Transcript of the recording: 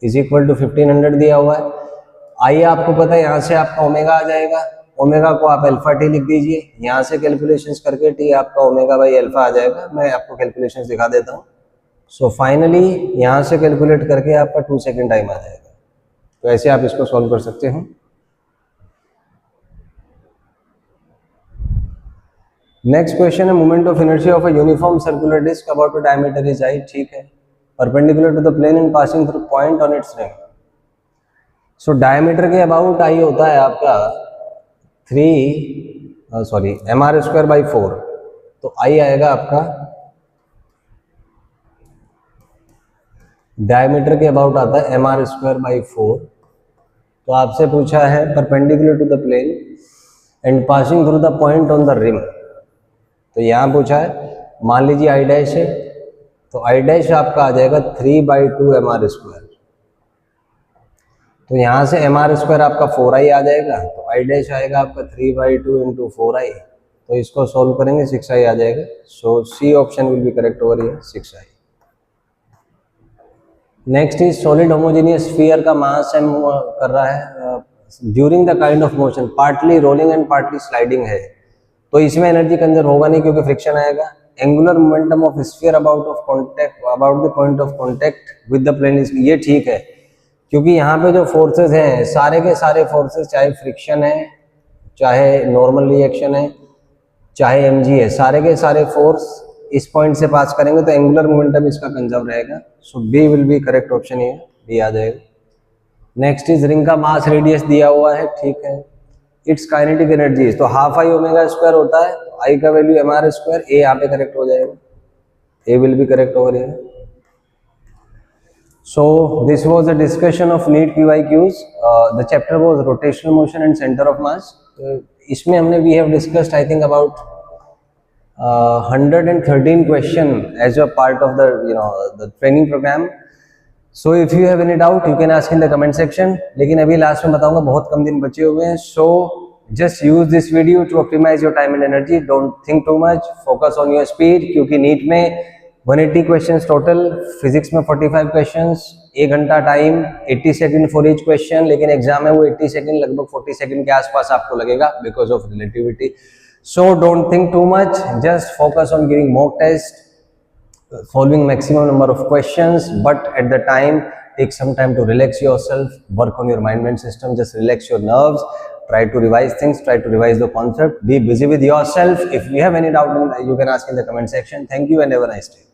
Is equal to 1500 दिया हुआ है। आइए आपको पता है यहाँ से आपका ओमेगा आ जाएगा, ओमेगा को आप अल्फा टी लिख दीजिए, यहाँ से कैलकुलेशंस करके टी आपका ओमेगा बाई अल्फा आ जाएगा। मैं आपको कैलकुलेशंस दिखा देता हूँ। सो फाइनली यहाँ से कैलकुलेट करके आपका 2 सेकेंड टाइम आ जाएगा। तो ऐसे आप इसको सॉल्व कर सकते हो। नेक्स्ट क्वेश्चन है moment of inertia of a uniform circular disc about a diameter is I, ठीक है, perpendicular to the plane and passing through point on its ring. So diameter के अबाउट आई होता है आपका mr²/4, तो आई आएगा आपका डायमीटर के अबाउट आता है mr²/4। तो आपसे पूछा है perpendicular to the plane and passing through the point on the rim. तो यहाँ पूछा है, मान लीजिए आई डैश है, तो आई डैश आपका आ जाएगा 3/2 mr²। तो यहाँ से mr² आपका 4i आ जाएगा, तो आई डैश आएगा आपका 3/2 × 4i। तो इसको सोल्व करेंगे 6i आ जाएगा। So C option will be correct over here, 6i। Next is solid homogeneous sphere का मास m कर रहा है during the kind of motion, partly rolling and partly sliding है। तो इसमें एनर्जी कंजर्व होगा नहीं क्योंकि फ्रिक्शन आएगा। Angular momentum of sphere about the point of contact with the plane is, ये ठीक है क्योंकि यहाँ पे जो फोर्सेस हैं सारे के सारे फोर्सेस, चाहे फ्रिक्शन है, चाहे नॉर्मल रिएक्शन है, चाहे mg है, सारे के सारे फोर्स इस पॉइंट से पास करेंगे, तो एंगुलर मोमेंटम इसका कंजर्व रहेगा। So B will be correct option, ये बी आ जाएगा। नेक्स्ट इज रिंग का मास रेडियस दिया हुआ है, ठीक है, इट्स काइनेटिक एनर्जी तो हाफ आई ओमेगा स्क्वायर होता है, आई का वैल्यू mr², ए यहाँ पे करेक्ट हो जाएगा, A will be correct over here. So this was a discussion of NEET QIQs. The chapter was rotational motion and center of mass. इसमें हमने we have discussed I think about 113 question as a part of the training program. So if you have any doubt you can ask in the comment section. लेकिन अभी last में बताऊंगा, बहुत कम दिन बचे हुए हैं। So just use this video to optimize your time and energy. Don't think too much. Focus on your speed क्योंकि NEET में 180 क्वेश्चंस टोटल, फिजिक्स में 45 क्वेश्चंस, 1 घंटा time, 80 second for each question. लेकिन एग्जाम में वो 80 सेकंड लगभग 40 second के आसपास आपको लगेगा because of relativity. So don't think too much, just focus on giving mock test, solving maximum number of questions, but at the time take some time to relax yourself, work on your mind system, just relax your nerves, try to revise things, try to revise the concept, be busy with yourself. If you have any doubt you can ask in the comment section. Thank you and have a nice day.